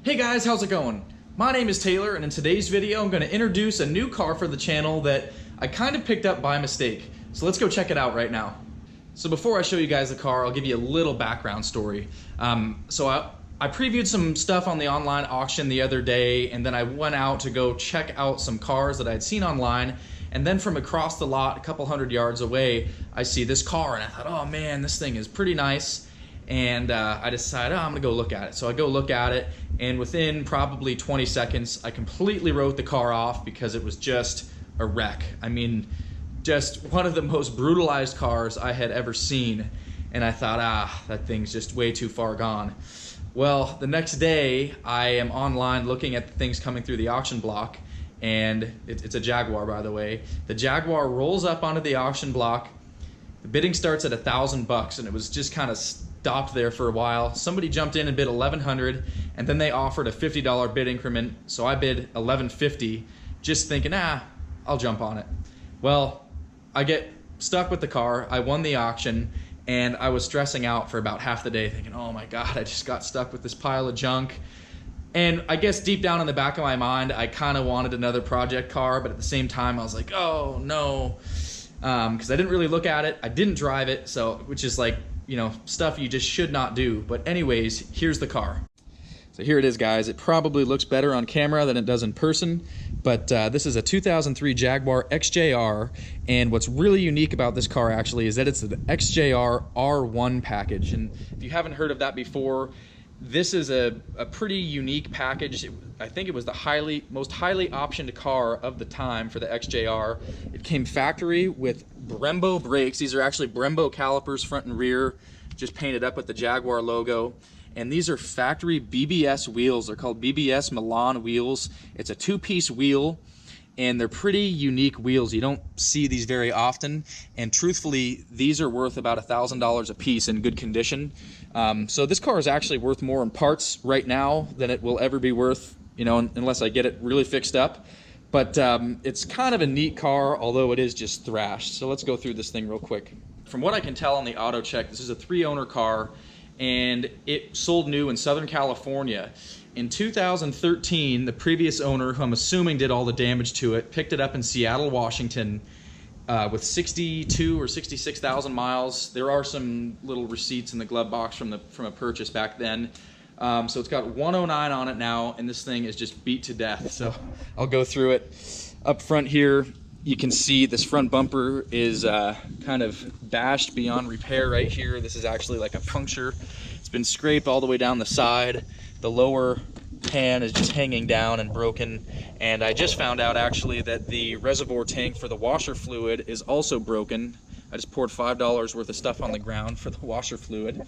Hey guys, how's it going? My name is Taylor, and in today's video I'm going to introduce a new car for the channel that I kind of picked up by mistake. So let's go check it out right now. So before I show you guys the car, I'll give you a little background story. I previewed some stuff on the online auction the other day, and then I went out to go check out some cars that I'd seen online, and then from across the lot, a couple hundred yards away, I see this car, and I thought, oh man, this thing is pretty nice. And I decided, I'm gonna go look at it. So I go look at it, and within probably 20 seconds, I completely wrote the car off because it was just a wreck. I mean, just one of the most brutalized cars I had ever seen. And I thought, that thing's just way too far gone. Well, the next day, I am online looking at the things coming through the auction block, and it's a Jaguar, by the way. The Jaguar rolls up onto the auction block. The bidding starts at $1,000, and it was just kind of stopped there for a while. Somebody jumped in and bid $1,100, and then they offered a $50 bid increment, so I bid $1,150, just thinking, I'll jump on it. Well, I get stuck with the car. I won the auction, and I was stressing out for about half the day, thinking, oh my God, I just got stuck with this pile of junk. And I guess deep down in the back of my mind, I kind of wanted another project car, but at the same time, I was like, oh no, because I didn't really look at it. I didn't drive it, so which is like, you know, stuff you just should not do. But anyways, here's the car. So here it is, guys. It probably looks better on camera than it does in person, but this is a 2003 Jaguar XJR, and what's really unique about this car actually is that it's the XJR-R1 package. And if you haven't heard of that before, this is a pretty unique package. I think it was the most highly optioned car of the time for the XJR. It came factory with Brembo brakes. These are actually Brembo calipers, front and rear, just painted up with the Jaguar logo. And these are factory BBS wheels. They're called BBS Milan wheels. It's a two-piece wheel, and they're pretty unique wheels. You don't see these very often, and truthfully, these are worth about $1,000 a piece in good condition. So this car is actually worth more in parts right now than it will ever be worth, you know, unless I get it really fixed up. But it's kind of a neat car, although it is just thrashed. So let's go through this thing real quick. From what I can tell on the auto check, this is a 3-owner car, and it sold new in Southern California. In 2013, the previous owner, who I'm assuming did all the damage to it, picked it up in Seattle, Washington, with 62 or 66,000 miles. There are some little receipts in the glove box from a purchase back then. So it's got 109 on it now, and this thing is just beat to death. So I'll go through it. Up front here, you can see this front bumper is kind of bashed beyond repair right here. This is actually like a puncture. It's been scraped all the way down the side. The lower pan is just hanging down and broken. And I just found out actually that the reservoir tank for the washer fluid is also broken. I just poured $5 worth of stuff on the ground for the washer fluid.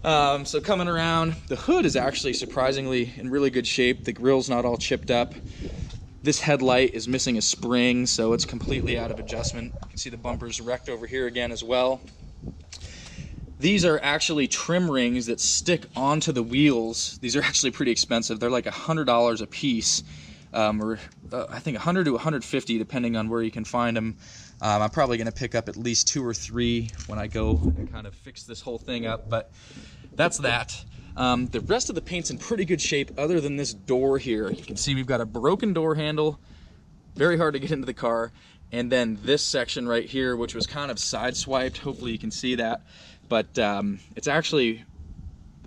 So coming around, the hood is actually surprisingly in really good shape. The grill's not all chipped up. This headlight is missing a spring, so it's completely out of adjustment. You can see the bumper's wrecked over here again as well. These are actually trim rings that stick onto the wheels. These are actually pretty expensive. They're like $100 a piece, or I think $100 to $150 depending on where you can find them. I'm probably going to pick up at least 2 or 3 when I go and kind of fix this whole thing up, but that's that. The rest of the paint's in pretty good shape other than this door here. You can see we've got a broken door handle, very hard to get into the car, and then this section right here, which was kind of sideswiped. Hopefully you can see that, but it's actually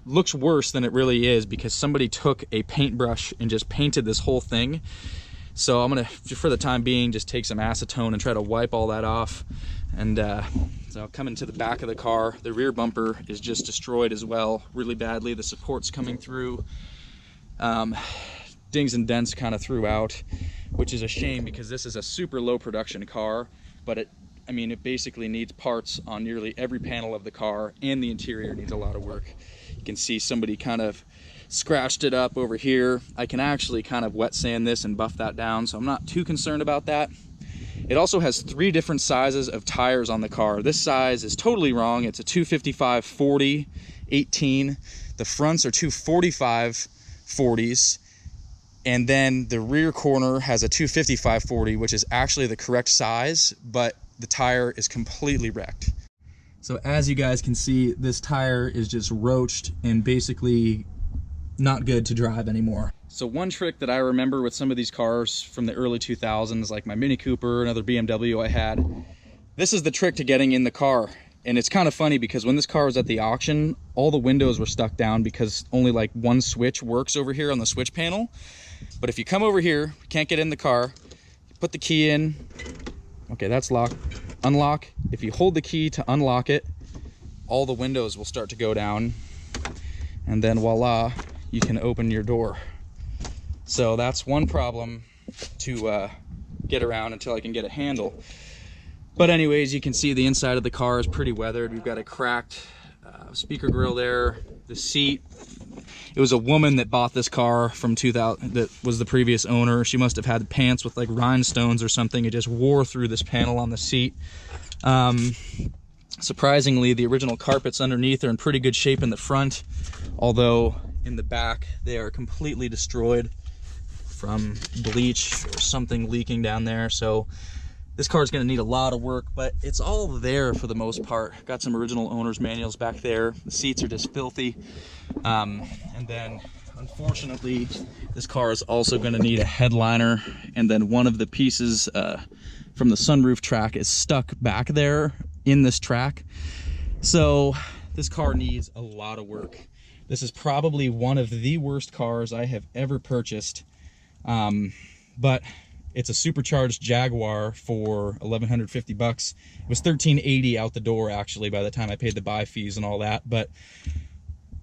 looks worse than it really is because somebody took a paintbrush and just painted this whole thing. So I'm gonna, for the time being, just take some acetone and try to wipe all that off. And so coming to the back of the car, the rear bumper is just destroyed as well, really badly. The support's coming through. Dings and dents kind of throughout, which is a shame because this is a super low production car, but it basically needs parts on nearly every panel of the car, and the interior needs a lot of work. You can see somebody kind of scratched it up over here. I can actually kind of wet sand this and buff that down, so I'm not too concerned about that. It also has 3 different sizes of tires on the car. This size is totally wrong. It's a 255/40 18. The fronts are 245 40s, and then the rear corner has a 255/40, which is actually the correct size, but the tire is completely wrecked. So as you guys can see, this tire is just roached and basically not good to drive anymore. So one trick that I remember with some of these cars from the early 2000s, like my Mini Cooper, another BMW I had, this is the trick to getting in the car. And it's kind of funny because when this car was at the auction, all the windows were stuck down because only like one switch works over here on the switch panel. But if you come over here, can't get in the car, put the key in. Okay, that's locked. Unlock. If you hold the key to unlock it, all the windows will start to go down. And then voila, you can open your door. So that's one problem to get around until I can get a handle. But anyways, you can see the inside of the car is pretty weathered. We've got a cracked speaker grill there, the seat. It was a woman that bought this car from 2000, that was the previous owner. She must have had pants with like rhinestones or something. It just wore through this panel on the seat. Surprisingly, the original carpets underneath are in pretty good shape in the front, although in the back they are completely destroyed from bleach or something leaking down there. So this car is going to need a lot of work, but it's all there for the most part. Got some original owner's manuals back there. The seats are just filthy. And then, unfortunately, this car is also going to need a headliner. And then one of the pieces from the sunroof track is stuck back there in this track. So this car needs a lot of work. This is probably one of the worst cars I have ever purchased. But it's a supercharged Jaguar for $1,150 bucks. It was $1,380 out the door actually by the time I paid the buy fees and all that. But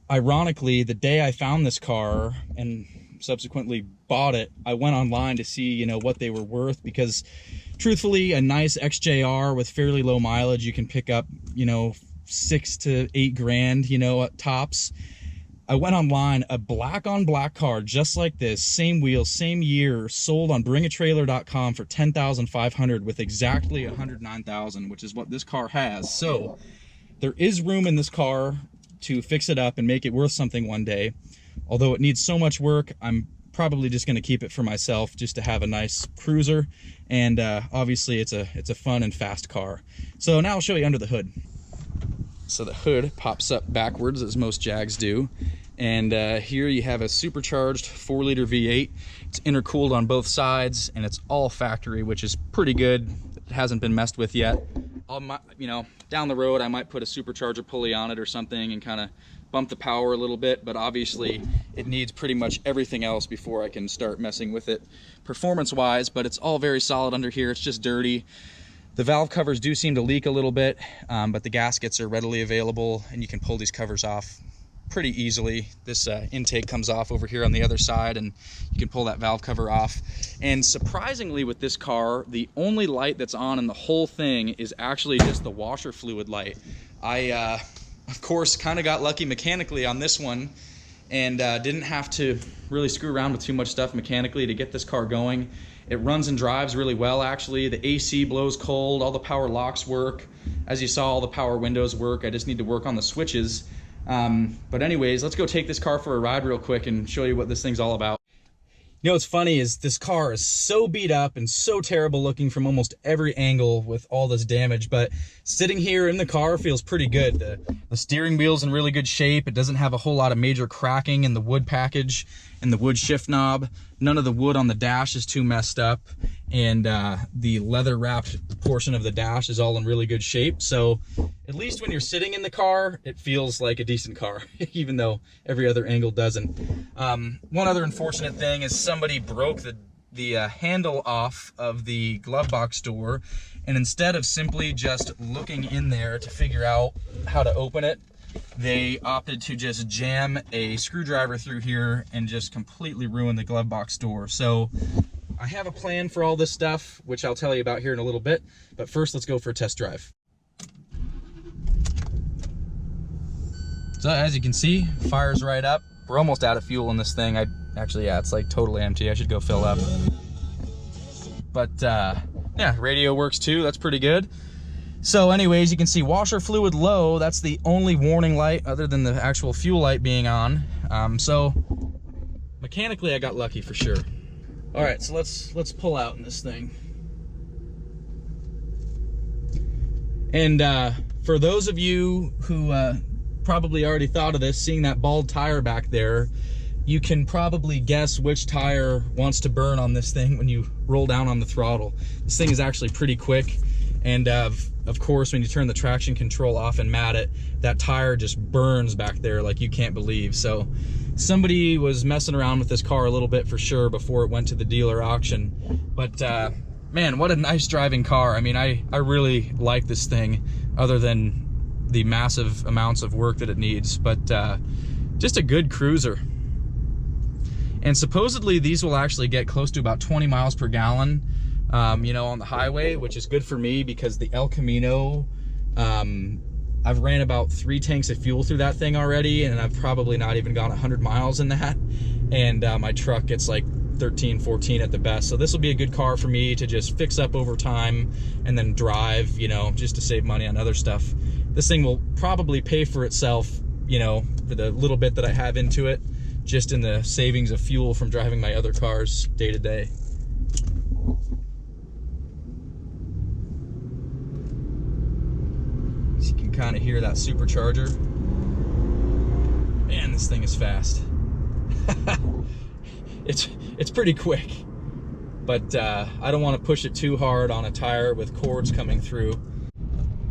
ironically, the day I found this car and subsequently bought it, I went online to see, you know, what they were worth, because truthfully, a nice XJR with fairly low mileage, you can pick up, you know, 6 to 8 grand, you know, at tops. I went online, a black on black car just like this, same wheels, same year, sold on bringatrailer.com for $10,500 with exactly 109,000, which is what this car has. So there is room in this car to fix it up and make it worth something one day. Although it needs so much work, I'm probably just going to keep it for myself just to have a nice cruiser. And obviously it's a fun and fast car. So now I'll show you under the hood. So the hood pops up backwards, as most Jags do. And here you have a supercharged 4-liter V8. It's intercooled on both sides, and it's all factory, which is pretty good. It hasn't been messed with yet. You know, down the road, I might put a supercharger pulley on it or something and kind of bump the power a little bit, but obviously it needs pretty much everything else before I can start messing with it performance-wise, but it's all very solid under here. It's just dirty. The valve covers do seem to leak a little bit, but the gaskets are readily available, and you can pull these covers off pretty easily. This intake comes off over here on the other side, and you can pull that valve cover off. And surprisingly with this car, the only light that's on in the whole thing is actually just the washer fluid light. I, of course, kind of got lucky mechanically on this one, and didn't have to really screw around with too much stuff mechanically to get this car going. It runs and drives really well, actually. The AC blows cold, all the power locks work. As you saw, all the power windows work. I just need to work on the switches. But anyways, let's go take this car for a ride real quick and show you what this thing's all about. You know what's funny is this car is so beat up and so terrible looking from almost every angle with all this damage, but sitting here in the car feels pretty good. The steering wheel's in really good shape. It doesn't have a whole lot of major cracking in the wood package and the wood shift knob. None of the wood on the dash is too messed up, and the leather wrapped portion of the dash is all in really good shape. So at least when you're sitting in the car, it feels like a decent car, even though every other angle doesn't. One other unfortunate thing is somebody broke the handle off of the glove box door, and instead of simply just looking in there to figure out how to open it, they opted to just jam a screwdriver through here and just completely ruin the glove box door. So I have a plan for all this stuff, which I'll tell you about here in a little bit, but first let's go for a test drive. So as you can see, fires right up. We're almost out of fuel in this thing. Actually, yeah, it's like totally empty. I should go fill up. But yeah, radio works too. That's pretty good. So anyways, you can see washer fluid low. That's the only warning light other than the actual fuel light being on. So mechanically, I got lucky for sure. All right, so let's pull out in this thing. And for those of you who probably already thought of this, seeing that bald tire back there, you can probably guess which tire wants to burn on this thing when you roll down on the throttle. This thing is actually pretty quick, and of course when you turn the traction control off and mat it, that tire just burns back there like you can't believe. So somebody was messing around with this car a little bit for sure before it went to the dealer auction. But man, what a nice driving car. I mean, I really like this thing, other than the massive amounts of work that it needs, but just a good cruiser. And supposedly these will actually get close to about 20 miles per gallon, you know, on the highway, which is good for me because the El Camino, I've ran about 3 tanks of fuel through that thing already, and I've probably not even gone 100 miles in that. And my truck gets like 13, 14 at the best. So this will be a good car for me to just fix up over time and then drive, you know, just to save money on other stuff. This thing will probably pay for itself, you know, for the little bit that I have into it, just in the savings of fuel from driving my other cars day to day. So you can kind of hear that supercharger. Man, this thing is fast. It's pretty quick, but I don't want to push it too hard on a tire with cords coming through.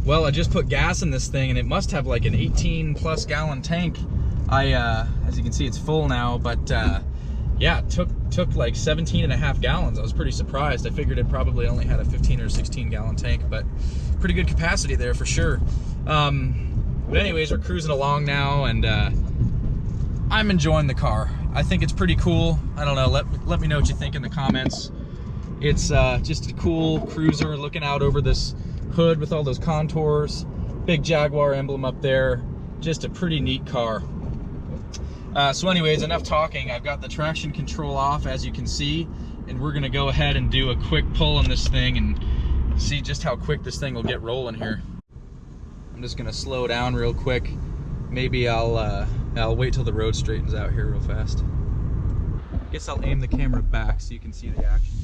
Well, I just put gas in this thing, and it must have like an 18+ gallon tank. As you can see, it's full now, but yeah, it took like 17.5 gallons. I was pretty surprised. I figured it probably only had a 15 or 16 gallon tank, but pretty good capacity there for sure. But anyways, we're cruising along now, and I'm enjoying the car. I think it's pretty cool. I don't know, let me know what you think in the comments. It's just a cool cruiser looking out over this hood with all those contours, big Jaguar emblem up there. Just a pretty neat car. So anyways, enough talking. I've got the traction control off, as you can see, and we're gonna go ahead and do a quick pull on this thing and see just how quick this thing will get rolling here. I'm just gonna slow down real quick. Maybe I'll wait till the road straightens out here real fast. Guess I'll aim the camera back so you can see the action.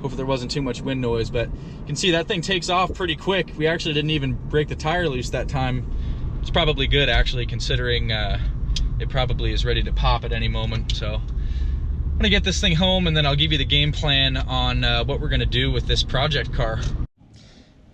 Hopefully there wasn't too much wind noise, but you can see that thing takes off pretty quick. We actually didn't even break the tire loose that time. It's probably good, actually, considering it probably is ready to pop at any moment. So I'm gonna get this thing home, and then I'll give you the game plan on what we're gonna do with this project car.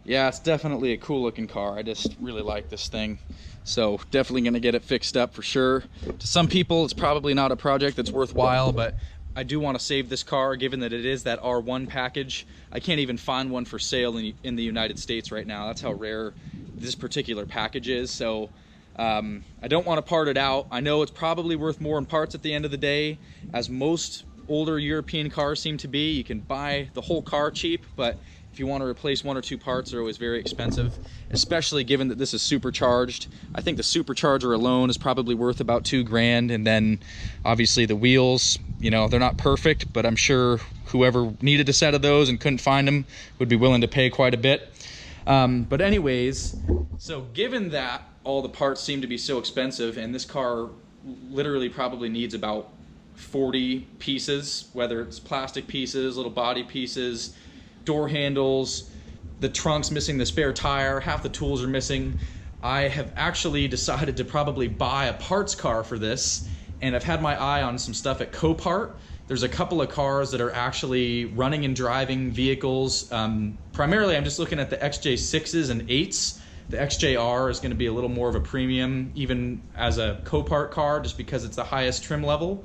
Yeah, it's definitely a cool looking car. I just really like this thing. So definitely gonna get it fixed up for sure. To some people, it's probably not a project that's worthwhile, but I do want to save this car, given that it is that R1 package. I can't even find one for sale in the United States right now. That's how rare this particular package is. So I don't want to part it out. I know it's probably worth more in parts at the end of the day, as most older European cars seem to be. You can buy the whole car cheap, but if you want to replace 1 or 2 parts, they're always very expensive, especially given that this is supercharged. I think the supercharger alone is probably worth about $2 grand, and then obviously the wheels, you know, they're not perfect, but I'm sure whoever needed a set of those and couldn't find them would be willing to pay quite a bit. But anyways, so given that all the parts seem to be so expensive, and this car literally probably needs about 40 pieces, whether it's plastic pieces, little body pieces, door handles, the trunk's missing the spare tire, half the tools are missing. I have actually decided to probably buy a parts car for this, and I've had my eye on some stuff at Copart. There's a couple of cars that are actually running and driving vehicles. Primarily, I'm just looking at the XJ6s and 8s. The XJR is going to be a little more of a premium, even as a Copart car, just because it's the highest trim level.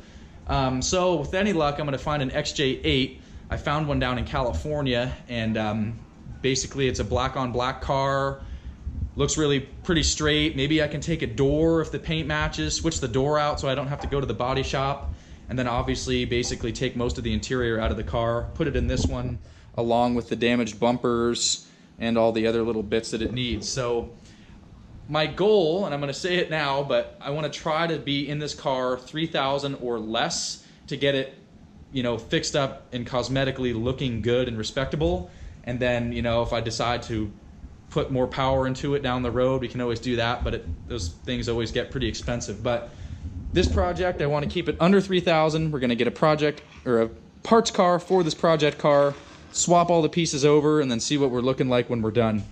So with any luck, I'm going to find an XJ8. I found one down in California, and basically it's a black on black car. Looks really pretty straight. Maybe I can take a door if the paint matches, switch the door out so I don't have to go to the body shop, and then obviously basically take most of the interior out of the car, put it in this one along with the damaged bumpers and all the other little bits that it needs. So my goal, and I'm going to say it now, but I want to try to be in this car 3,000 or less to get it, you know, fixed up and cosmetically looking good and respectable. And then, you know, if I decide to put more power into it down the road, we can always do that, but those things always get pretty expensive. But this project, I want to keep it under 3,000. We're going to get a project or a parts car for this project car, swap all the pieces over and then see what we're looking like when we're done.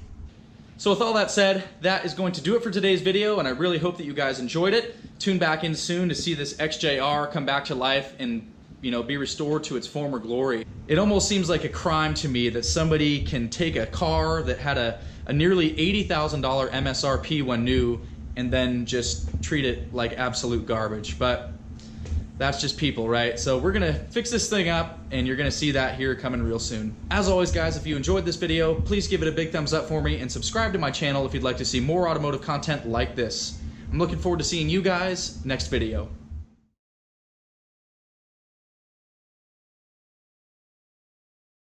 So with all that said, that is going to do it for today's video, and I really hope that you guys enjoyed it. Tune back in soon to see this XJR come back to life and, you know, be restored to its former glory. It almost seems like a crime to me that somebody can take a car that had a nearly $80,000 MSRP when new and then just treat it like absolute garbage. But that's just people, right? So we're gonna fix this thing up, and you're gonna see that here coming real soon. As always, guys, if you enjoyed this video, please give it a big thumbs up for me and subscribe to my channel if you'd like to see more automotive content like this. I'm looking forward to seeing you guys next video.